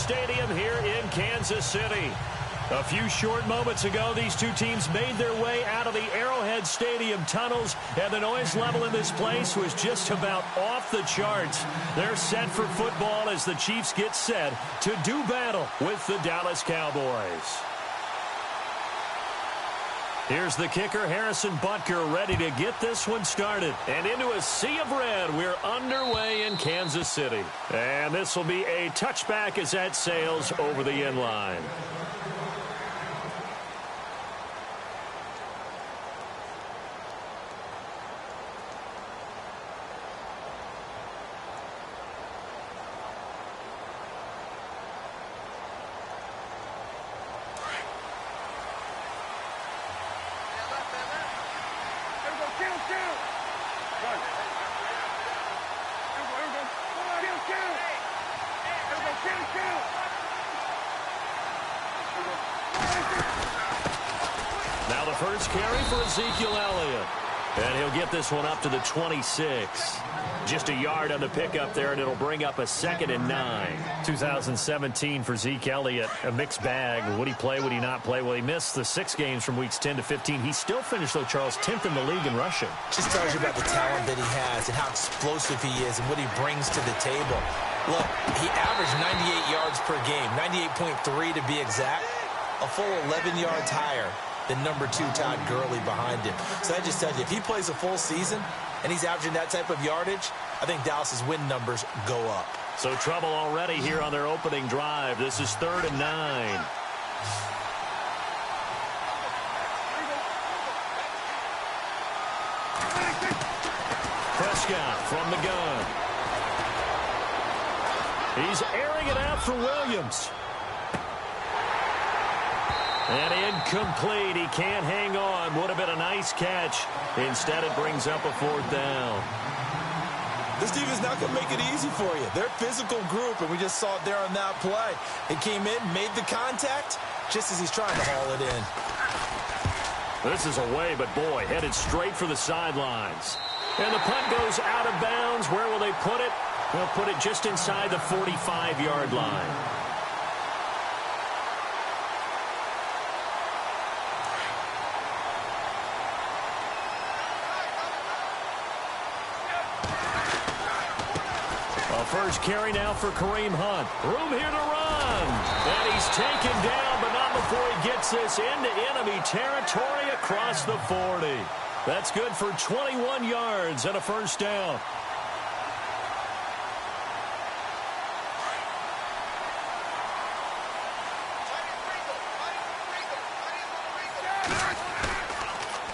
Stadium here in Kansas City. A few short moments ago, these two teams made their way out of the Arrowhead Stadium tunnels, and the noise level in this place was just about off the charts. They're set for football as the Chiefs get set to do battle with the Dallas Cowboys. Here's the kicker, Harrison Butker, ready to get this one started. And into a sea of red, we're underway in Kansas City. And this will be a touchback as that sails over the end line. Now the first carry for Ezekiel Elliott. And he'll get this one up to the 26. Just a yard on the pickup there, and it'll bring up a 2nd and 9. 2017 for Zeke Elliott, a mixed bag. Would he play, would he not play? Well, he missed the 6 games from weeks 10 to 15. He still finished, though, Charles, 10th in the league in rushing. Just tells you about the talent that he has and how explosive he is and what he brings to the table. Look, he averaged 98 yards per game, 98.3 to be exact, a full 11 yards higher than number 2 Todd Gurley behind him. So that just tells you, if he plays a full season and he's averaging that type of yardage, I think Dallas's win numbers go up. So trouble already here on their opening drive. This is 3rd and 9. Prescott from the gun. He's airing it out for Williams. And incomplete. He can't hang on. Would have been a nice catch. Instead, it brings up a 4th down. This defense not going to make it easy for you. They're a physical group, and we just saw it there on that play. It came in, made the contact, just as he's trying to haul it in. This is away, but boy, headed straight for the sidelines. And the punt goes out of bounds. Where will they put it? They'll put it just inside the 45-yard line. First carry now for Kareem Hunt. Room here to run. And he's taken down, but not before he gets this into enemy territory across the 40. That's good for 21 yards and a 1st down.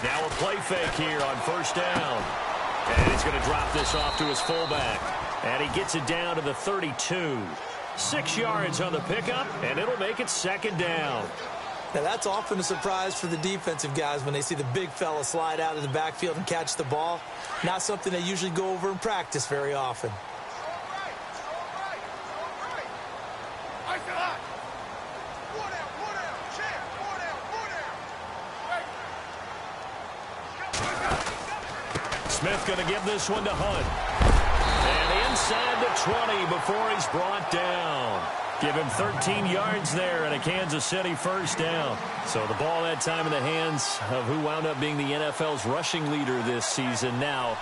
Now a play fake here on 1st down. And he's going to drop this off to his fullback. And he gets it down to the 32. 6 yards on the pickup, and it'll make it 2nd down. Now, that's often a surprise for the defensive guys when they see the big fella slide out of the backfield and catch the ball. Not something they usually go over in practice very often. Smith going to give this one to Hunt. And inside the 20 before he's brought down. Give him 13 yards there and a Kansas City 1st down. So the ball that time in the hands of who wound up being the NFL's rushing leader this season. Now,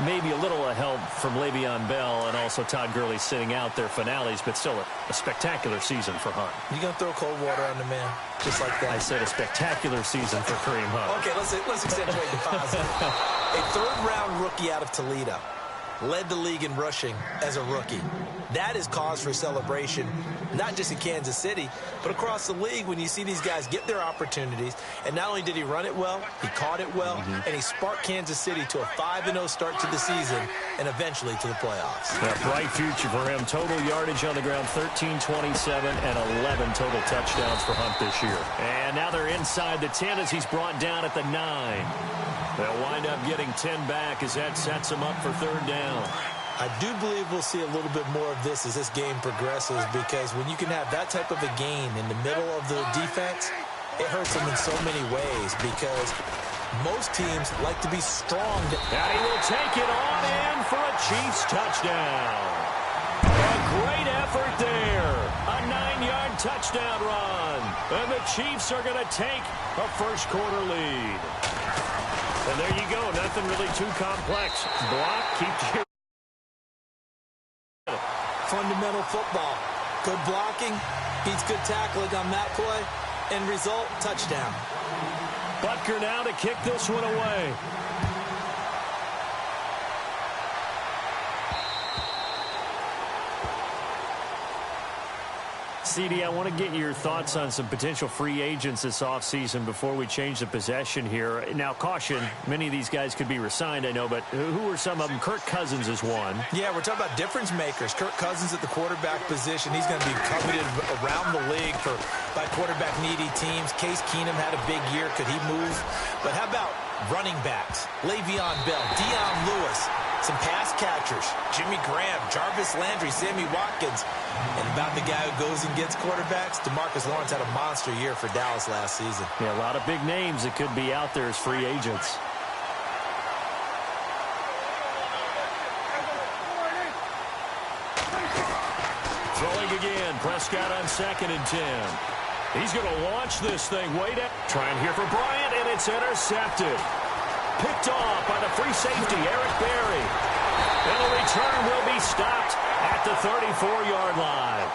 maybe a little help from Le'Veon Bell and also Todd Gurley sitting out their finales, but still a spectacular season for Hunt. You going to throw cold water on the man just like that? I said a spectacular season for Kareem Hunt. Okay, let's accentuate the positive. A 3rd-round rookie out of Toledo. Led the league in rushing as a rookie. That is cause for celebration, not just in Kansas City, but across the league when you see these guys get their opportunities. And not only did he run it well, he caught it well, and he sparked Kansas City to a 5-0 start to the season and eventually to the playoffs. A bright future for him. Total yardage on the ground, 1327, and 11 total touchdowns for Hunt this year. And now they're inside the 10 as he's brought down at the 9. They'll wind up getting 10 back as that sets them up for 3rd down. I do believe we'll see a little bit more of this as this game progresses, because when you can have that type of a gain in the middle of the defense, it hurts them in so many ways, because most teams like to be strong. And he will take it on in for a Chiefs touchdown. A great effort there. A 9 touchdown run. And the Chiefs are going to take a first quarter lead. And there you go. Nothing really too complex. Block, keep you. Fundamental football. Good blocking, beats good tackling on that play. End result, touchdown. Butker now to kick this one away. CD, I want to get your thoughts on some potential free agents this offseason before we change the possession here. Now, caution, many of these guys could be re-signed, I know, but who are some of them? Kirk Cousins is one. Yeah, we're talking about difference makers. Kirk Cousins at the quarterback position. He's going to be coveted around the league by quarterback-needy teams. Case Keenum had a big year. Could he move? But how about running backs? Le'Veon Bell, Dion Lewis, some pass catchers, Jimmy Graham, Jarvis Landry, Sammy Watkins. And about the guy who goes and gets quarterbacks, DeMarcus Lawrence had a monster year for Dallas last season. Yeah, a lot of big names that could be out there as free agents. Throwing again, Prescott on 2nd and 10. He's going to launch this thing way down. Trying here for Bryant, and it's intercepted. Picked off by the free safety, Eric Berry. And the return will be stopped at the 34-yard line.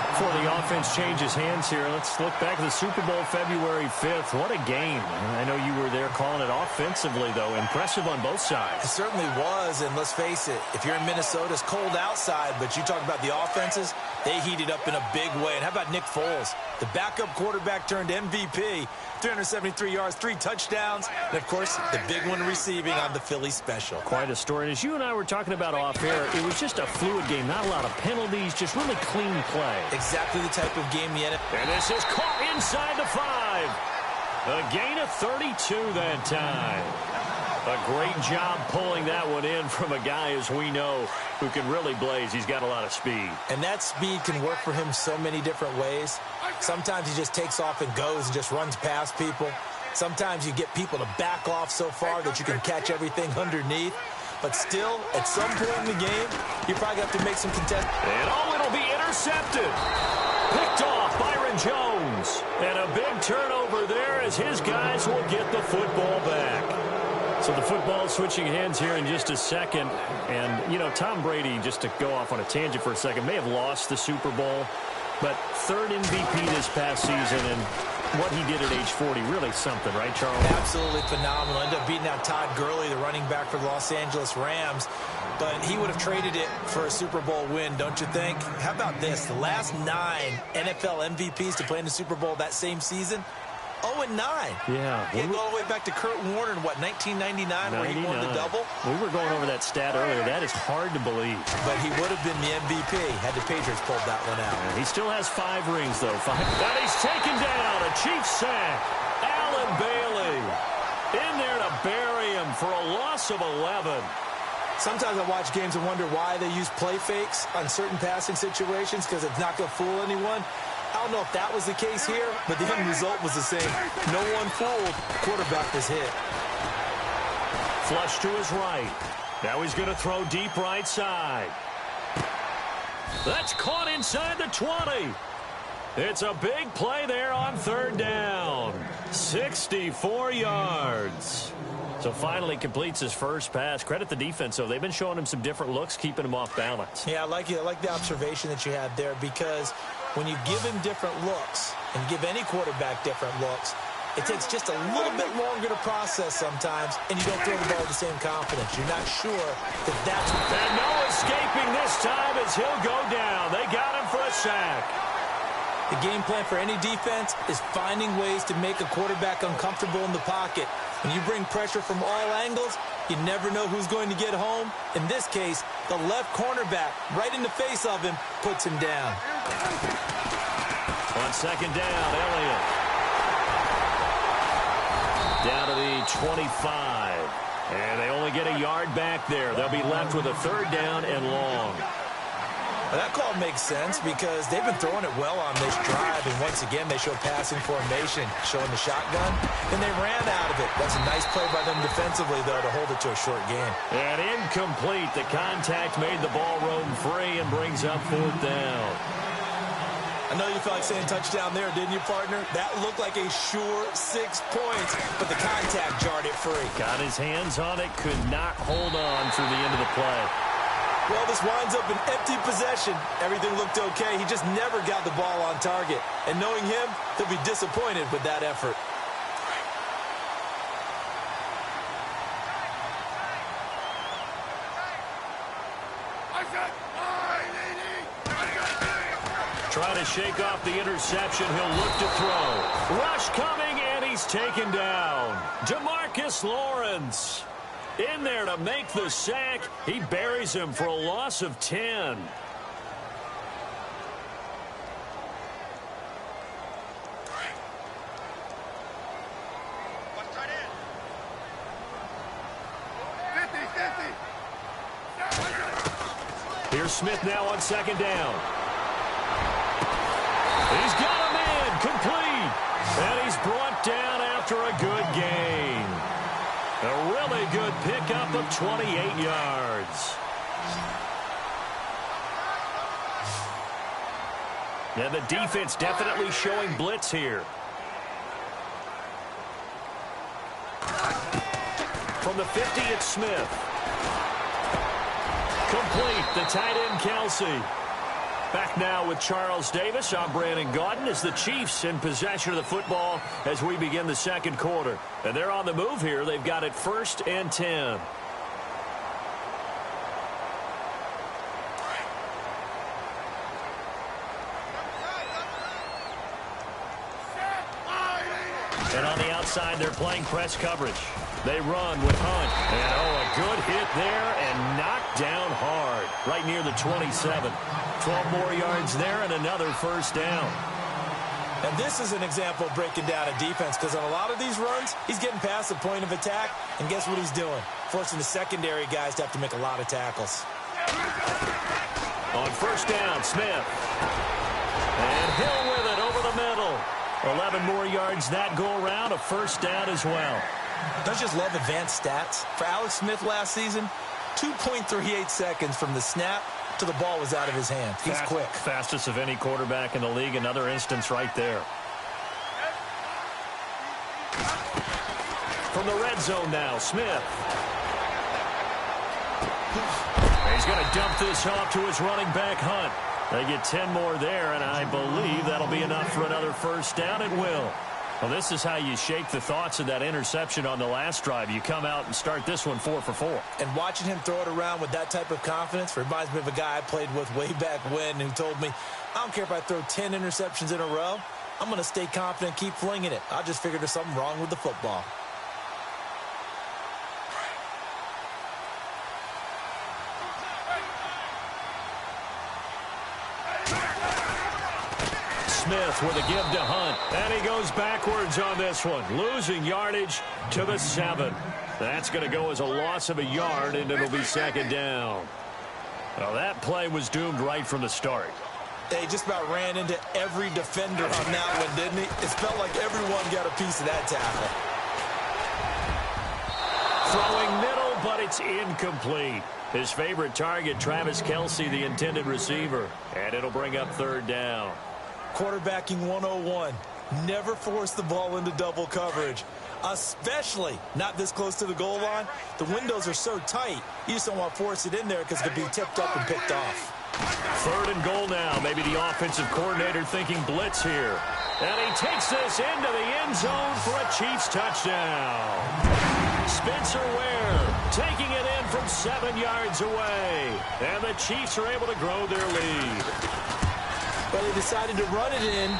Before the offense changes hands here, let's look back at the Super Bowl February 5th. What a game. I know you were there calling it offensively, though. Impressive on both sides. It certainly was, and let's face it, if you're in Minnesota, it's cold outside, but you talk about the offenses, they heated up in a big way. And how about Nick Foles? The backup quarterback turned MVP, 373 yards, 3 touchdowns, and, of course, the big one receiving on the Philly special. Quite a story. And as you and I were talking about off air, it was just a fluid game. Not a lot of penalties, just really clean play. Exactly the type of game yet. And this is caught inside the 5. A gain of 32 that time. A great job pulling that one in from a guy, as we know, who can really blaze. He's got a lot of speed. And that speed can work for him so many different ways. Sometimes he just takes off and goes and just runs past people. Sometimes you get people to back off so far that you can catch everything underneath. But still, at some point in the game, you probably have to make some contest. And it'll be intercepted. Picked off Byron Jones. And a big turnover there as his guys will get the football back. So the football is switching hands here in just a second. And, you know, Tom Brady, just to go off on a tangent for a second, may have lost the Super Bowl. But 3rd MVP this past season, and what he did at age 40, really something, right, Charles? Absolutely phenomenal. Ended up beating out Todd Gurley, the running back for the Los Angeles Rams. But he would have traded it for a Super Bowl win, don't you think? How about this? The last 9 NFL MVPs to play in the Super Bowl that same season, 0-9. Yeah. He had to go all the way back to Kurt Warner in, what, 1999, where he won the double? We were going over that stat earlier. That is hard to believe. But he would have been the MVP had the Patriots pulled that one out. Yeah, he still has 5 rings, though. 5. And he's taken down. A Chiefs sack. Allen Bailey in there to bury him for a loss of 11. Sometimes I watch games and wonder why they use play fakes on certain passing situations, because it's not going to fool anyone. I don't know if that was the case here, but the end result was the same. No one fooled. Quarterback was hit. Flush to his right. Now he's going to throw deep right side. That's caught inside the 20. It's a big play there on 3rd down. 64 yards. So finally completes his first pass. Credit the defense, though. They've been showing him some different looks, keeping him off balance. Yeah, I like the observation that you had there, because when you give him different looks and give any quarterback different looks, it takes just a little bit longer to process sometimes, and you don't throw the ball with the same confidence. You're not sure that that's... And no escaping this time as he'll go down. They got him for a sack. The game plan for any defense is finding ways to make a quarterback uncomfortable in the pocket. When you bring pressure from all angles, you never know who's going to get home. In this case, the left cornerback, right in the face of him, puts him down. On 2nd down, Elliott. Down to the 25. And they only get a yard back there. They'll be left with a 3rd down and long. Well, that call makes sense because they've been throwing it well on this drive, and once again they show passing formation, showing the shotgun, and they ran out of it. That's a nice play by them defensively, though, to hold it to a short game. And incomplete. The contact made the ball roam free and brings up 4th down. I know you felt like saying touchdown there, didn't you, partner? That looked like a sure 6 points, but the contact jarred it free. Got his hands on it, could not hold on through the end of the play. Well, this winds up an empty possession. Everything looked okay. He just never got the ball on target. And knowing him, he'll be disappointed with that effort. Try to shake off the interception. He'll look to throw. Rush coming, and he's taken down. DeMarcus Lawrence in there to make the sack. He buries him for a loss of 10. Here's Smith now on second down. He's got a man complete. And he's brought down after a good gain. A really good pickup of 28 yards. And the defense definitely showing blitz here. From the 50, it's Smith. Complete, the tight end, Kelsey. Back now with Charles Davis. I'm Brandon Gaudin as the Chiefs in possession of the football as we begin the second quarter. And they're on the move here. They've got it 1st and 10. And on the outside, they're playing press coverage. They run with Hunt. And, a good hit there and knocked down hard. Right near the 27. 12 more yards there and another 1st down. And this is an example of breaking down a defense because on a lot of these runs, he's getting past the point of attack. And guess what he's doing? Forcing the secondary guys to have to make a lot of tackles. On 1st down, Smith. And Hill with it over the middle. 11 more yards that go around, a 1st down as well. Don't you just love advanced stats? For Alex Smith last season, 2.38 seconds from the snap to the ball was out of his hands. He's quick. Fastest of any quarterback in the league. Another instance right there. From the red zone now, Smith. He's going to dump this off to his running back, Hunt. They get 10 more there, and I believe that'll be enough for another 1st down. It will. Well, this is how you shake the thoughts of that interception on the last drive. You come out and start this one 4 for 4. And watching him throw it around with that type of confidence reminds me of a guy I played with way back when who told me, I don't care if I throw 10 interceptions in a row. I'm going to stay confident, keep flinging it. I just figured there's something wrong with the football. Smith with a give to Hunt. And he goes backwards on this one. Losing yardage to the 7. That's going to go as a loss of a yard, and it'll be 2nd down. Well, that play was doomed right from the start. They just about ran into every defender on that one, didn't he? It felt like everyone got a piece of that tackle. Throwing middle, but it's incomplete. His favorite target, Travis Kelce, the intended receiver. And it'll bring up 3rd down. Quarterbacking 101. Never force the ball into double coverage, especially not this close to the goal line. The windows are so tight, you just don't want to force it in there because it could be tipped up and picked off. 3rd and goal now. Maybe the offensive coordinator thinking blitz here. And he takes this into the end zone for a Chiefs touchdown. Spencer Ware taking it in from 7 yards away. And the Chiefs are able to grow their lead. But they decided to run it in.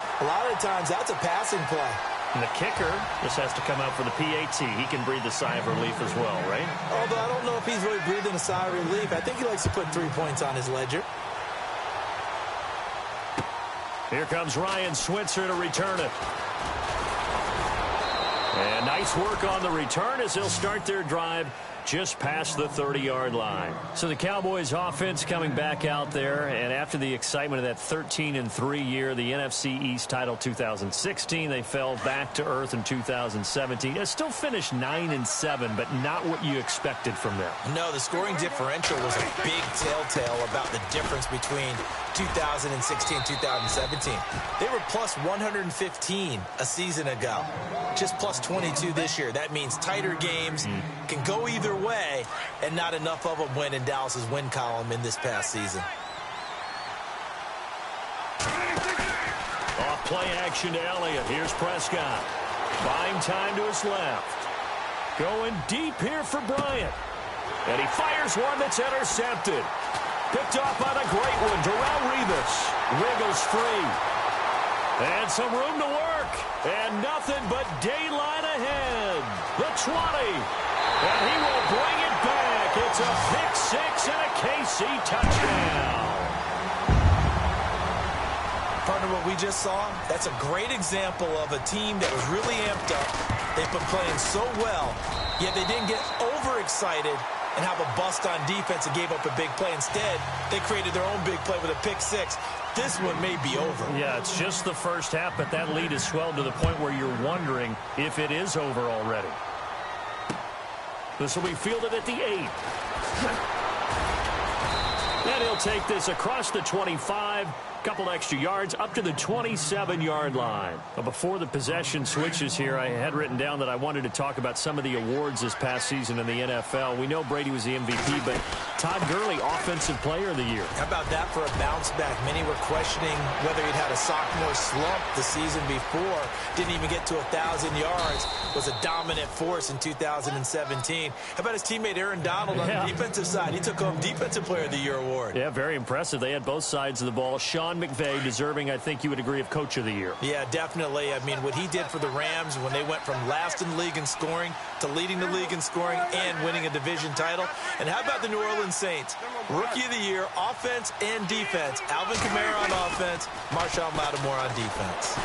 A lot of times, that's a passing play. And the kicker just has to come out for the PAT. He can breathe a sigh of relief as well, right? Although I don't know if he's really breathing a sigh of relief. I think he likes to put 3 points on his ledger. Here comes Ryan Switzer to return it. And nice work on the return as they'll start their drive just past the 30-yard line. So the Cowboys offense coming back out there, and after the excitement of that 13-3 year, the NFC East title 2016, they fell back to earth in 2017. They still finished 9-7, but not what you expected from them. No, the scoring differential was a big telltale about the difference between 2016-2017. They were plus 115 a season ago. Just plus 22 this year. That means tighter games can go either way, and not enough of them went in Dallas's win column in this past season. Off play action to Elliott. Here's Prescott. Buying time to his left. Going deep here for Bryant. And he fires one that's intercepted. Picked off by the great one, TheRealReese22's. Wiggles free. And some room to work. And nothing but daylight ahead. The 20. And he will bring it back. It's a pick six and a KC touchdown. Partner, what we just saw, that's a great example of a team that was really amped up. They've been playing so well, yet they didn't get overexcited and have a bust on defense and gave up a big play. Instead, they created their own big play with a pick six. This one may be over. Yeah, it's just the first half, but that lead has swelled to the point where you're wondering if it is over already. This will be fielded at the 8. And he'll take this across the 25. Couple extra yards up to the 27-yard line. But before the possession switches here, I had written down that I wanted to talk about some of the awards this past season in the NFL. We know Brady was the MVP, but Todd Gurley, Offensive Player of the Year. How about that for a bounce back? Many were questioning whether he'd had a sophomore slump the season before. Didn't even get to 1,000 yards. Was a dominant force in 2017. How about his teammate Aaron Donald on the defensive side? He took home Defensive Player of the Year award. Yeah, very impressive. They had both sides of the ball. Sean McVay deserving, I think you would agree, of Coach of the Year. Yeah, definitely. I mean, what he did for the Rams when they went from last in the league in scoring to leading the league in scoring and winning a division title. And how about the New Orleans Saints? Rookie of the Year, offense and defense. Alvin Kamara on offense, Marshawn Lattimore on defense.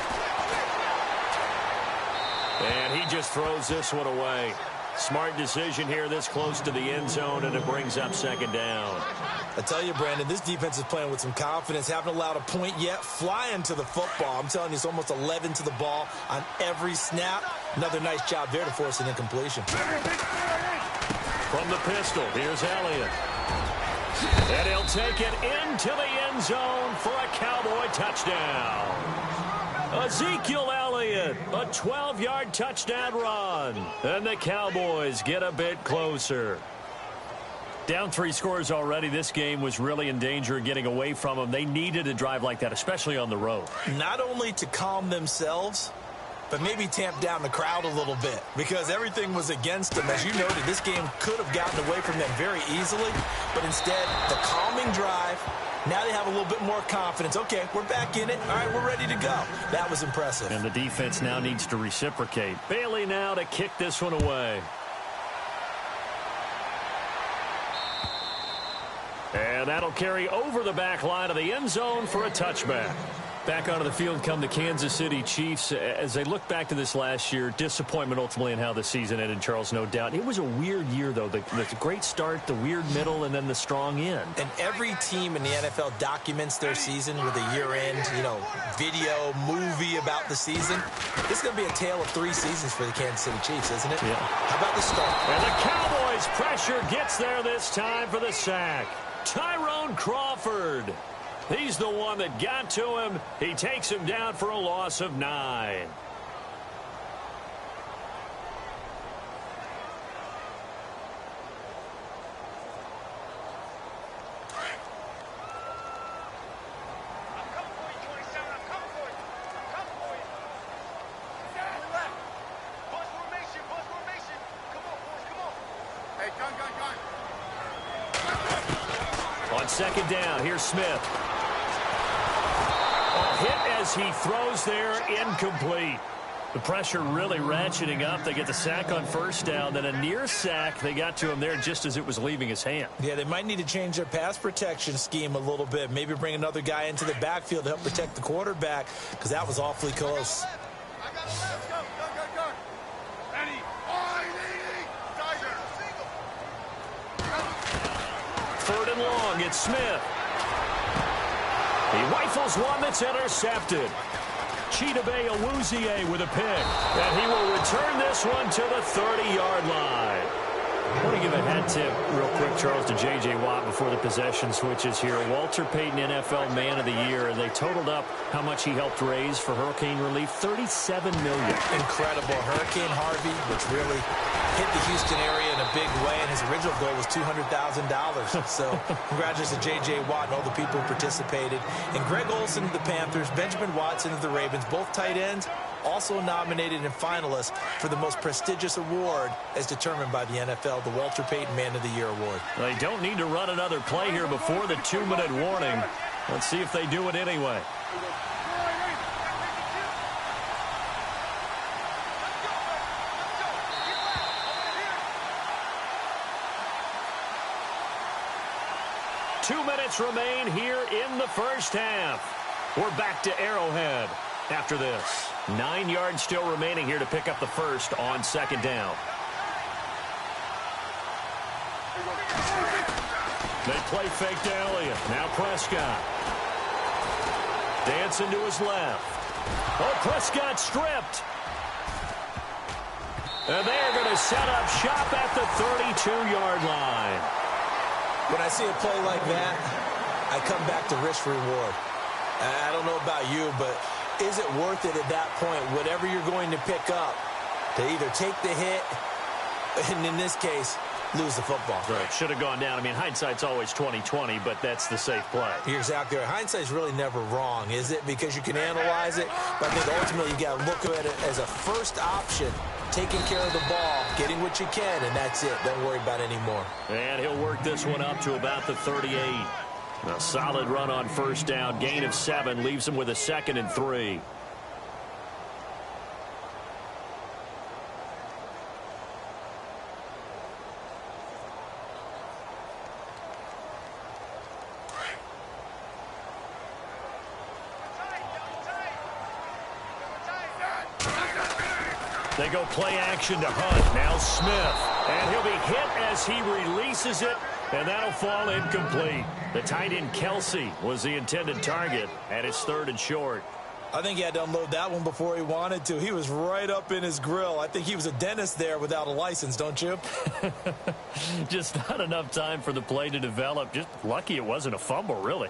And he just throws this one away. Smart decision here this close to the end zone, and it brings up second down. I tell you, Brandon, this defense is playing with some confidence. Haven't allowed a point yet. Flying to the football. I'm telling you, it's almost 11 to the ball on every snap. Another nice job there to force an incompletion. From the pistol, here's Elliott. And he'll take it into the end zone for a Cowboy touchdown. Ezekiel Elliott, a 12-yard touchdown run. And the Cowboys get a bit closer. Down 3 scores already. This game was really in danger of getting away from them. They needed a drive like that, especially on the road. Not only to calm themselves, but maybe tamp down the crowd a little bit, because everything was against them. As you noted, this game could have gotten away from them very easily, but instead, the calming drive. Now they have a little bit more confidence. Okay, we're back in it. All right, we're ready to go. That was impressive. And the defense now needs to reciprocate. Bailey now to kick this one away. And that'll carry over the back line of the end zone for a touchback. Back onto the field come the Kansas City Chiefs. As they look back to this last year, disappointment ultimately in how the season ended, Charles, no doubt. It was a weird year, though. The great start, the weird middle, and then the strong end. And every team in the NFL documents their season with a year-end, video, movie about the season. This is going to be a tale of 3 seasons for the Kansas City Chiefs, isn't it? Yeah. How about the start? And the Cowboys' pressure gets there this time for the sack. Tyrone Crawford. He's the one that got to him. He takes him down for a loss of 9. On second down, here's Smith. Hit as he throws there, incomplete. The pressure really ratcheting up. They get the sack on first down, then a near sack. They got to him there just as it was leaving his hand. Yeah, they might need to change their pass protection scheme a little bit. Maybe bring another guy into the backfield to help protect the quarterback, because that was awfully close. Third and long, it's Smith. He rifles one that's intercepted. Chidobe Awuzie with a pick. And he will return this one to the 30-yard line. I want to give a hat tip real quick, Charles, to J.J. Watt before the possession switches here. Walter Payton, NFL Man of the Year. They totaled up how much he helped raise for hurricane relief, $37 million. Incredible. Hurricane Harvey, which really hit the Houston area in a big way, and his original goal was $200,000. So congratulations to J.J. Watt and all the people who participated. And Greg Olsen of the Panthers, Benjamin Watson of the Ravens, both tight ends, also nominated and finalists for the most prestigious award as determined by the NFL, the Walter Payton Man of the Year Award. They don't need to run another play here before the 2-minute warning. Let's see if they do it anyway. Two minutes remain here in the first half. We're back to Arrowhead after this. 9 yards still remaining here to pick up the first on second down. They play fake to Elliott. Now Prescott. Dancing to his left. Oh, Prescott stripped. And they're going to set up shop at the 32-yard line. When I see a play like that, I come back to risk-reward. I don't know about you, but is it worth it at that point, whatever you're going to pick up, to either take the hit, and in this case, lose the football? Right. Should have gone down. I mean, hindsight's always 20/20, but that's the safe play. You're exactly right. Hindsight's really never wrong, is it? Because you can analyze it, but I think ultimately you got to look at it as a first option, taking care of the ball, getting what you can, and that's it. Don't worry about it anymore. And he'll work this one up to about the 38. A solid run on first down. Gain of 7 leaves him with a 2nd and 3. They go play action to Hunt. Now Smith. And he'll be hit as he releases it. And that'll fall incomplete. The tight end Kelsey was the intended target, and it's 3rd and short. I think he had to unload that one before he wanted to. He was right up in his grill. I think he was a dentist there without a license, don't you? Just not enough time for the play to develop. Just lucky it wasn't a fumble, really.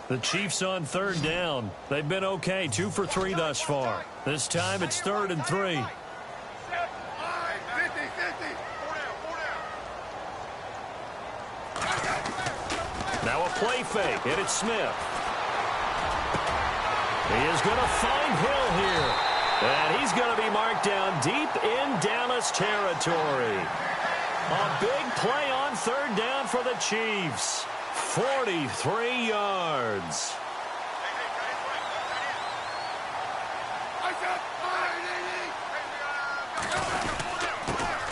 The Chiefs on 3rd down. They've been okay, 2 for 3 thus far. This time it's 3rd and 3. Now a play fake, and it's Smith. He is going to find Hill here. And he's going to be marked down deep in Dallas territory. A big play on 3rd down for the Chiefs. 43 yards.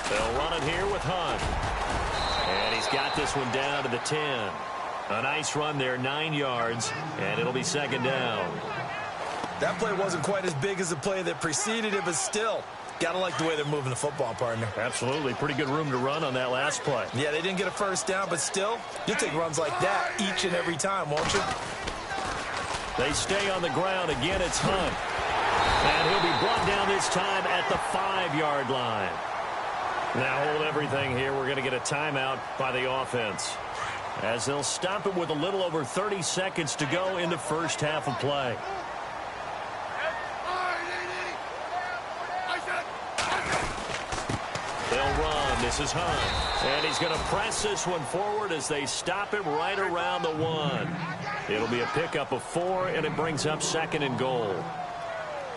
They'll run it here with Hunt. And he's got this one down to the 10. A nice run there, 9 yards, and it'll be 2nd down. That play wasn't quite as big as the play that preceded it, but still, got to like the way they're moving the football, partner. Absolutely. Pretty good room to run on that last play. Yeah, they didn't get a first down, but still, you'll take runs like that each and every time, won't you? They stay on the ground. Again, it's Hunt. And he'll be brought down this time at the 5-yard line. Now hold everything here. We're going to get a timeout by the offense, as they'll stop it with a little over 30 seconds to go in the first half of play. They'll run. This is Hunt. And he's going to press this one forward as they stop him right around the 1. It'll be a pickup of 4, and it brings up 2nd and goal.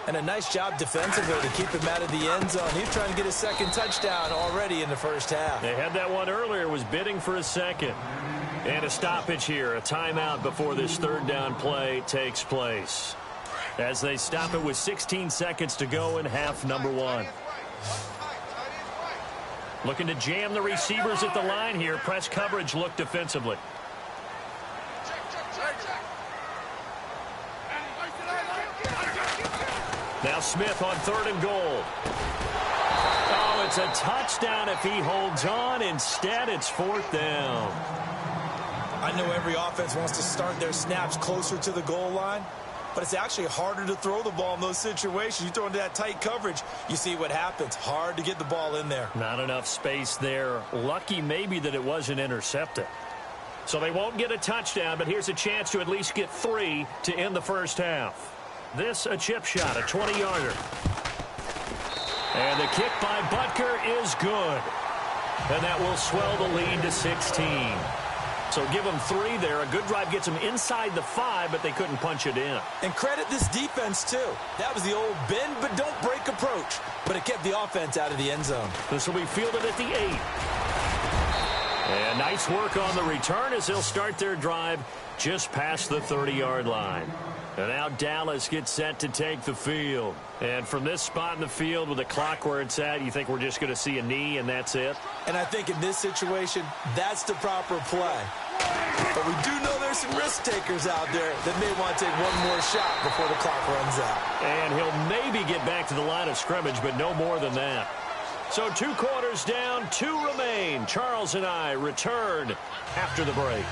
And a nice job defensively to keep him out of the end zone. He's trying to get his 2nd touchdown already in the first half. They had that one earlier, was bidding for a 2nd. And a stoppage here, a timeout before this 3rd down play takes place, as they stop it with 16 seconds to go in half number 1. Looking to jam the receivers at the line here. Press coverage look defensively. Now Smith on 3rd and goal. Oh, it's a touchdown if he holds on. Instead, it's 4th down. I know every offense wants to start their snaps closer to the goal line, but it's actually harder to throw the ball in those situations. You throw into that tight coverage, you see what happens. Hard to get the ball in there. Not enough space there. Lucky maybe that it wasn't intercepted. So they won't get a touchdown, but here's a chance to at least get 3 to end the first half. This a chip shot, a 20-yarder. And the kick by Butker is good. And that will swell the lead to 16. So give them 3 there. A good drive gets them inside the 5, but they couldn't punch it in. And credit this defense, too. That was the old bend but don't break approach. But it kept the offense out of the end zone. This will be fielded at the 8. And nice work on the return as they'll start their drive just past the 30-yard line. And now Dallas gets set to take the field. And from this spot in the field with the clock where it's at, you think we're just going to see a knee and that's it? And I think in this situation, that's the proper play. But we do know there's some risk takers out there that may want to take one more shot before the clock runs out. And he'll maybe get back to the line of scrimmage, but no more than that. So 2 quarters down, 2 remain. Charles and I return after the break.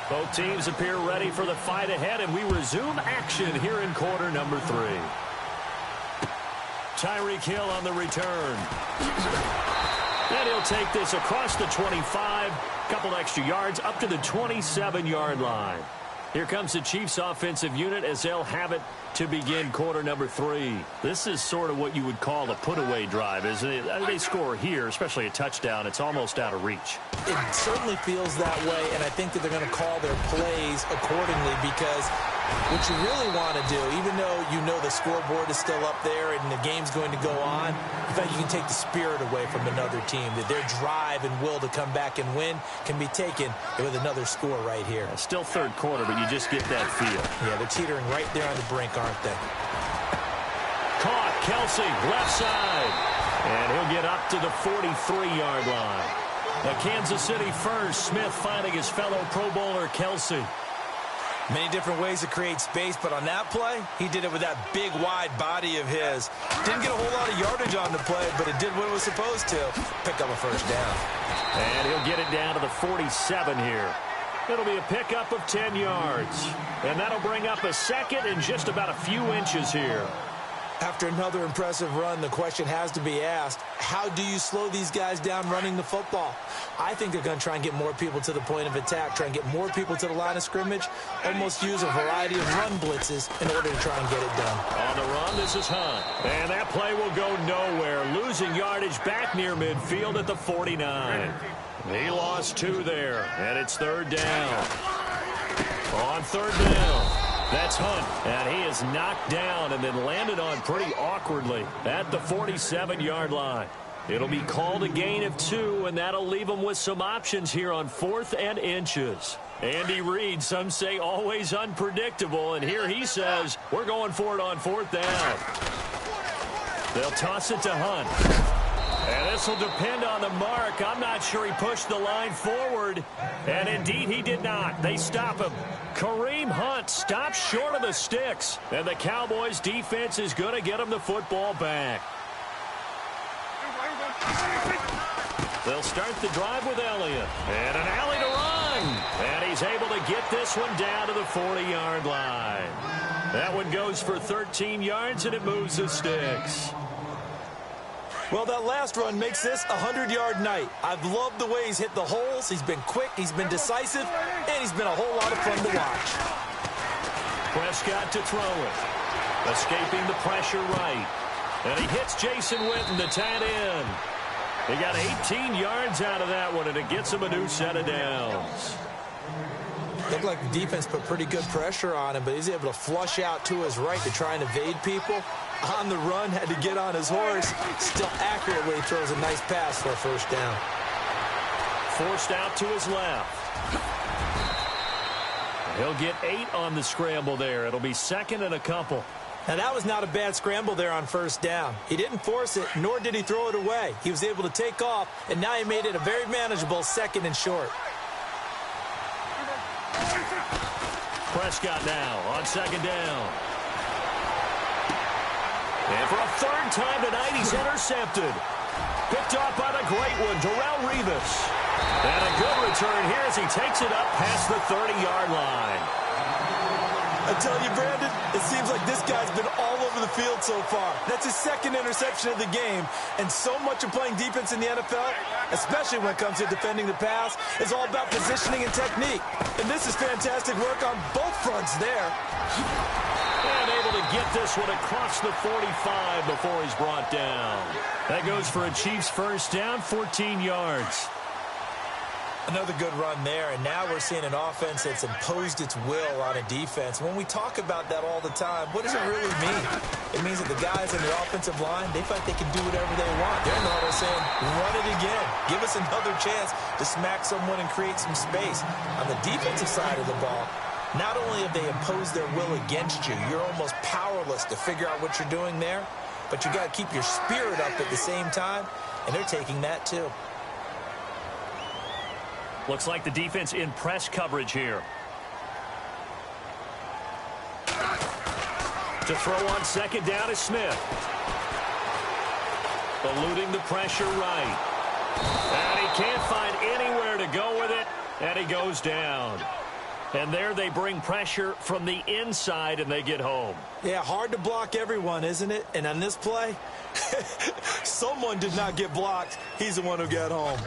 Both teams appear ready for the fight ahead, and we resume action here in quarter number 3. Tyreek Hill on the return. And he'll take this across the 25, couple extra yards up to the 27-yard line. Here comes the Chiefs offensive unit as they'll have it to begin quarter number 3. This is sort of what you would call a put-away drive, isn't it? They score here, especially a touchdown. It's almost out of reach. It certainly feels that way, and I think that they're going to call their plays accordingly because what you really want to do, even though you know the scoreboard is still up there and the game's going to go on, in fact, you can take the spirit away from another team, that their drive and will to come back and win can be taken with another score right here. Still third quarter, but you just get that feel. Yeah, they're teetering right there on the brink, aren't they? Caught, Kelsey, left side. And he'll get up to the 43-yard line. A Kansas City first, Smith finding his fellow Pro Bowler Kelsey. Many different ways to create space, but on that play, he did it with that big, wide body of his. Didn't get a whole lot of yardage on the play, but it did what it was supposed to. Pick up a first down. And he'll get it down to the 47 here. It'll be a pickup of 10 yards. And that'll bring up a second and just about a few inches here. After another impressive run, the question has to be asked, how do you slow these guys down running the football? I think they're going to try and get more people to the point of attack, try and get more people to the line of scrimmage, almost use a variety of run blitzes in order to try and get it done. On the run, this is Hunt. And that play will go nowhere, losing yardage back near midfield at the 49. He lost 2 there, and it's third down. On third down. That's Hunt, and he is knocked down and then landed on pretty awkwardly at the 47-yard line. It'll be called a gain of 2, and that'll leave them with some options here on 4th and inches. Andy Reid, some say always unpredictable, and here he says, we're going for it on 4th down. They'll toss it to Hunt. And this will depend on the mark. I'm not sure he pushed the line forward. And indeed, he did not. They stop him. Kareem Hunt stops short of the sticks. And the Cowboys defense is going to get him the football back. They'll start the drive with Elliott. And an alley to run. And he's able to get this one down to the 40-yard line. That one goes for 13 yards, and it moves the sticks. Well, that last run makes this a 100-yard night. I've loved the way he's hit the holes. He's been quick, he's been decisive, and he's been a whole lot of fun to watch. Prescott to throw it. Escaping the pressure right. And he hits Jason Witten, the tight end. He got 18 yards out of that one, and it gets him a new set of downs. Looked like the defense put pretty good pressure on him, but he's able to flush out to his right to try and evade people. On the run, had to get on his horse. Still accurately throws a nice pass for a first down. Forced out to his left. He'll get 8 on the scramble there. It'll be second and a couple. Now, that was not a bad scramble there on first down. He didn't force it, nor did he throw it away. He was able to take off, and now he made it a very manageable second and short. Prescott now on second down. And for a third time tonight, he's intercepted. Picked off by the great one, TheRealReese22's. And a good return here as he takes it up past the 30-yard line. I tell you, Brandon, it seems like this guy's been all over the field so far. That's his second interception of the game. And so much of playing defense in the NFL, especially when it comes to defending the pass, is all about positioning and technique. And this is fantastic work on both fronts there. And able to get this one across the 45 before he's brought down. That goes for a Chiefs first down, 14 yards. Another good run there, and now we're seeing an offense that's imposed its will on a defense. When we talk about that all the time, what does it really mean? It means that the guys in the offensive line, they feel like they can do whatever they want. They're in the huddle saying, run it again. Give us another chance to smack someone and create some space. On the defensive side of the ball, not only have they imposed their will against you, you're almost powerless to figure out what you're doing there, but you got to keep your spirit up at the same time, and they're taking that too. Looks like the defense in press coverage here. To throw on second down is Smith. Eluding the pressure right. And he can't find anywhere to go with it, and he goes down. And there they bring pressure from the inside, and they get home. Yeah, hard to block everyone, isn't it? And on this play, someone did not get blocked. He's the one who got home.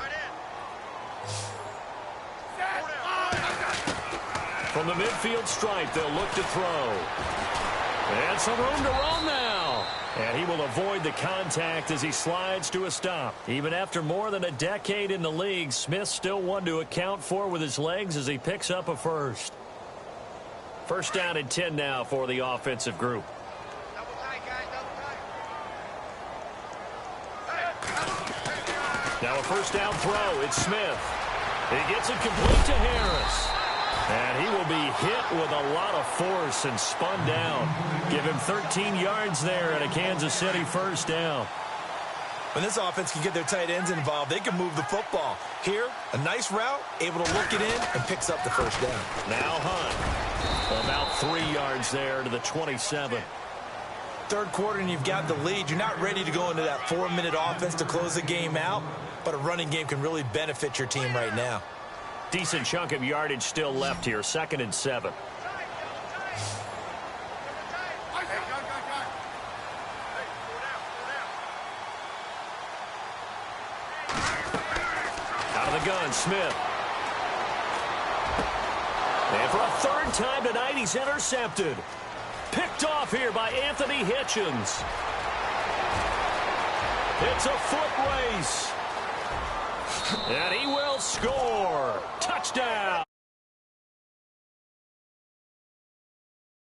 From the midfield stripe, they'll look to throw. And some room to roam now. And he will avoid the contact as he slides to a stop. Even after more than a decade in the league, Smith still one to account for with his legs as he picks up a first. First down and 10 now for the offensive group. Now a first down throw. It's Smith. He gets it complete to Harris. And he will be hit with a lot of force and spun down. Give him 13 yards there at a Kansas City first down. When this offense can get their tight ends involved, they can move the football. Here, a nice route, able to look it in, and picks up the first down. Now Hunt. About 3 yards there to the 27. Third quarter, and you've got the lead. You're not ready to go into that 4-minute offense to close the game out, but a running game can really benefit your team right now. Decent chunk of yardage still left here. 2nd and 7. Out of the gun, Smith. And for a third time tonight, he's intercepted. Picked off here by Anthony Hitchens. It's a foot race. And he will score. Touchdown.